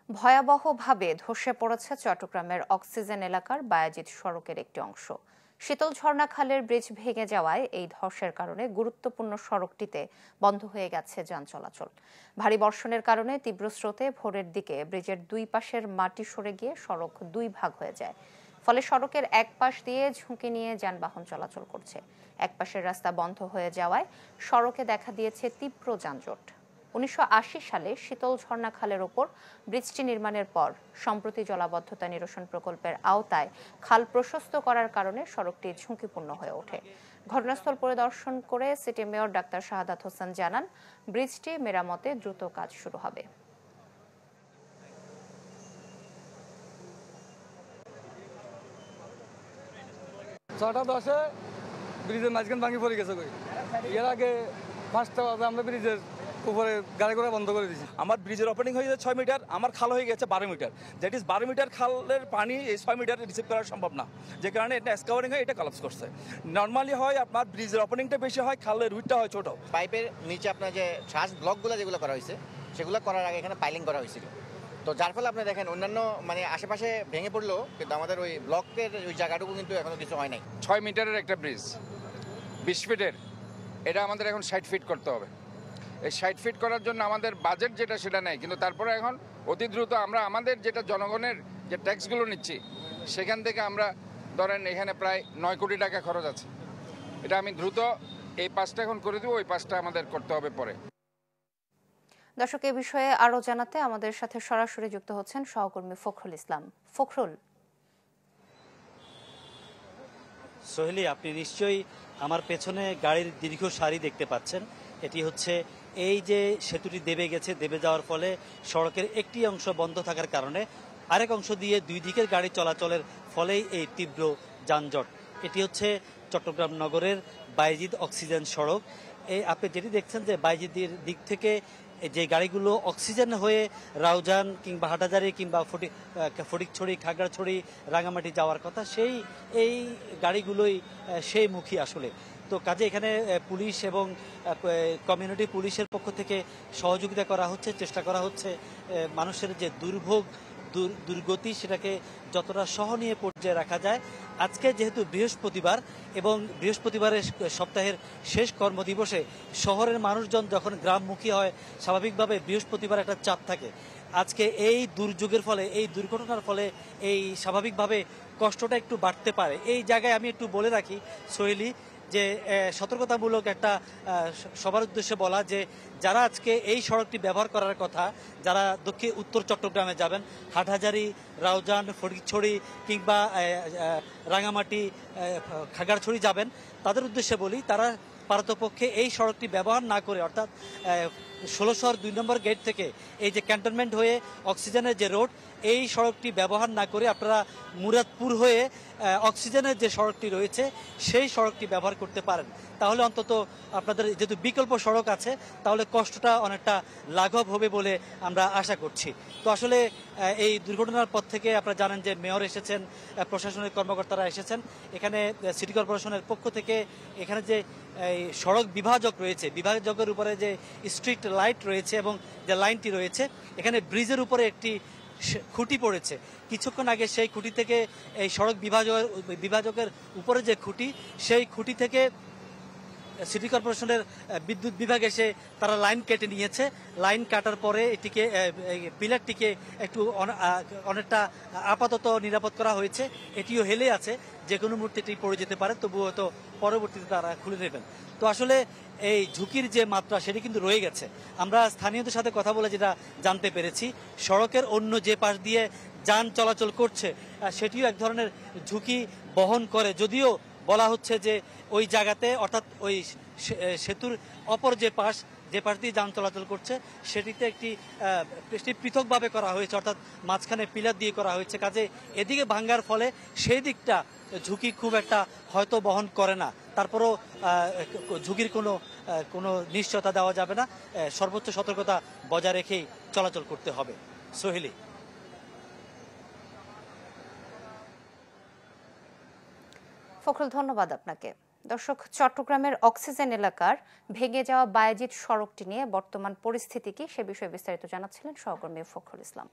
ভয়াবহভাবে ধসে পড়েছে চট্টগ্রামের অক্সিজেন এলাকার বায়াজিৎ সড়কের একটি অংশ। শীতল ঝর্ণা খালের ব্রিজ ভেঙে যাওয়ায় এই ধসের কারণে গুরুত্বপূর্ণ সড়কটিতে বন্ধ হয়ে গেছে যান চলাচল। ভারী বর্ষণের কারণে তীব্র স্রোতে ভোরের দিকে ব্রিজের দুই পাশের মাটি সরে গিয়ে সড়ক দুই ভাগ হয়ে যায়। ফলে সড়কের এক পাশ দিয়ে ঝুঁকি নিয়ে যানবাহন চলাচল করছে। এক পাশের রাস্তা বন্ধ হয়ে যাওয়ায় সড়কে দেখা দিয়েছে তীব্র যানজট। ১৯৮০ সালে শীতল ঝর্ণা খালের ওপর ব্রিজটি নির্মাণের পর সম্প্রতি জলাবদ্ধতা নিরসন প্রকল্পের আওতায় খাল প্রশস্ত করার কারণে সড়কটি ঝুঁকিপূর্ণ হয়ে ওঠে। ঘটনাস্থল পরিদর্শন করে city mayor doctor Shahadat Hossain জানান, ব্রিজটি মেরামতে দ্রুত কাজ শুরু হবে। ছটা 10-এ ব্রিজের মাঝখান ভাঙি পড়ে গেছে। এর আগে ফার্স্টটা আমরা ব্রিজের উপরে গাড়ি ঘোড়া বন্ধ করে দিয়েছি। আমার ব্রিজের ওপেনিং হয়ে গেছে 6 মিটার, আমার খাল হয়ে গেছে 12 মিটার। দ্যাট ইজ 12 মিটার খালের পানি এই 6 মিটারে রিসিভ করা সম্ভব না, যে কারণে এটা এসকাভারিং হয়, এটা কলাপস করছে। নর্মালি হয় আপনার ব্রিজের ওপেনিংটা বেশি হয়, খালের রুটটা হয় ছোট। পাইপের নিচে আপনার যে শ্বাস ব্লকগুলো যেগুলো করা হয়েছে সেগুলো করার আগে এখানে পাইলিং করা হয়েছিল। তো যার ফলে আপনি দেখেন অন্যান্য আশেপাশে ভেঙে পড়লেও কিন্তু আমাদের ওই ব্লকের ওই জায়গাটুকু কিন্তু এখনো কিছু হয় নাই। 6 মিটারের একটা ব্রিজ 20 ফিটের, এটা আমাদের এখন 60 ফিট করতে হবে। এই 60 ফিট করার জন্য আমাদের বাজেট যেটা সেটা নেই, কিন্তু তারপরে এখন অতি দ্রুত আমরা আমাদের যেটা জনগণের যে ট্যাক্সগুলো নিচ্ছি সেখান থেকে আমরা ধরেন এখানে প্রায় 9 কোটি টাকা খরচ আছে। এটা আমি দ্রুত এই পাশটা এখন করে দেবো, ওই পাশটা আমাদের করতে হবে পরে। দর্শক, এ বিষয়ে আরো জানাতে আমাদের সাথে সরাসরি যুক্ত হচ্ছেন সহকর্মী ফখরুল ইসলাম। ফখরুল, সোহেলি, আপনি নিশ্চয়ই আমার পেছনে গাড়ির দীর্ঘ সারি দেখতে পাচ্ছেন। এটি হচ্ছে এই যে সেতুটি দেবে যাওয়ার ফলে সড়কের একটি অংশ বন্ধ থাকার কারণে আরেক অংশ দিয়ে দুই দিকের গাড়ি চলাচলের ফলেই এই তীব্র যানজট। এটি হচ্ছে চট্টগ্রাম নগরের বায়েজিদ অক্সিজেন সড়ক। আপনি যেটি দেখছেন যে বায়েজিদের দিক থেকে যে গাড়িগুলো অক্সিজেন হয়ে রাউজান কিংবা হাটাজারি কিংবা ফটিকছড়ি, খাগড়াছড়ি, রাঙামাটি যাওয়ার কথা, এই গাড়িগুলোই সেই মুখী আসলে। তো কাজে এখানে পুলিশ এবং কমিউনিটি পুলিশের পক্ষ থেকে সহযোগিতা করা হচ্ছে, চেষ্টা করা হচ্ছে মানুষের যে দুর্গতি সেটাকে যতটা সহনীয় পর্যায়ে রাখা যায়। আজকে যেহেতু বৃহস্পতিবার এবং বৃহস্পতিবারের সপ্তাহের শেষ কর্মদিবসে শহরের মানুষজন যখন গ্রামমুখী হয়, স্বাভাবিকভাবে বৃহস্পতিবার একটা চাপ থাকে। আজকে এই দুর্যোগের ফলে, এই দুর্ঘটনার ফলে এই স্বাভাবিকভাবে কষ্টটা একটু বাড়তে পারে। এই জায়গায় আমি একটু বলে রাখি সোহেলি যে সতর্কতামূলক একটা সবার উদ্দেশ্যে বলা যে যারা আজকে এই সড়কটি ব্যবহার করার কথা, যারা উত্তর চট্টগ্রামে যাবেন, হাটহাজারি, রাউজান, ফটিকছড়ি কিংবা রাঙামাটি, খাগড়াছড়ি যাবেন, তাদের উদ্দেশ্যে বলি তারা পারতপক্ষে এই সড়কটি ব্যবহার না করে, অর্থাৎ 16 2 নম্বর গেট থেকে এই যে ক্যান্টনমেন্ট হয়ে অক্সিজেনের যে রোড, এই সড়কটি ব্যবহার না করে আপনারা মুরাদপুর হয়ে অক্সিজেনের যে সড়কটি রয়েছে সেই সড়কটি ব্যবহার করতে পারেন। তাহলে অন্তত আপনাদের যেহেতু বিকল্প সড়ক আছে, তাহলে কষ্টটা অনেকটা লাঘব হবে বলে আমরা আশা করছি। তো আসলে এই দুর্ঘটনার পর থেকে আপনারা জানেন যে মেয়র এসেছেন, প্রশাসনের কর্মকর্তারা এসেছেন। এখানে সিটি কর্পোরেশনের পক্ষ থেকে এখানে যে এই সড়ক বিভাজক রয়েছে, বিভাজকের উপরে যে স্ট্রিট লাইট রয়েছে এবং যে লাইনটি রয়েছে, এখানে ব্রিজের উপরে একটি খুঁটি পড়েছে। কিছুক্ষণ আগে সেই খুঁটি থেকে এই সড়ক বিভাজকের উপরে যে খুঁটি, সেই খুঁটি থেকে সিটি কর্পোরেশনের বিদ্যুৎ বিভাগ এসে তারা লাইন কেটে নিয়েছে। লাইন কাটার পরে এটিকে পিলারটিকে একটু অনেকটা আপাতত নিরাপদ করা হয়েছে। এটিও হেলে আছে, যে কোনো মুহূর্তে এটি পড়ে যেতে পারে, তবুও হয়তো পরবর্তীতে তারা খুলে নেবেন। তো আসলে এই ঝুঁকির যে মাত্রা সেটি কিন্তু রয়ে গেছে। আমরা স্থানীয়দের সাথে কথা বলে যেটা জানতে পেরেছি, সড়কের অন্য যে পাশ দিয়ে যান চলাচল করছে সেটিও এক ধরনের ঝুঁকি বহন করে। যদিও বলা হচ্ছে যে ওই জায়গাতে, অর্থাৎ ওই সেতুর অপর যে পাশ দিয়ে যান চলাচল করছে সেটিতে একটি পৃথকভাবে করা হয়েছে, অর্থাৎ মাঝখানে পিলার দিয়ে করা হয়েছে। কাজে এদিকে ভাঙ্গার ফলে সেই দিকটা ঝুঁকি খুব একটা হয়তো বহন করে না। তারপরও ঝুঁকির কোনো নিশ্চয়তা দেওয়া যাবে না, সর্বোচ্চ সতর্কতা বজায় রেখেই চলাচল করতে হবে। সোহেলি, ফখরুল, ধন্যবাদ আপনাকে। দর্শক, চট্টগ্রামের অক্সিজেন এলাকার ভেঙে যাওয়া বায়েজিদ সড়কটি নিয়ে বর্তমান পরিস্থিতি কি সে বিষয়ে বিস্তারিত জানাচ্ছিলেন সহকর্মী ফখরুল ইসলাম।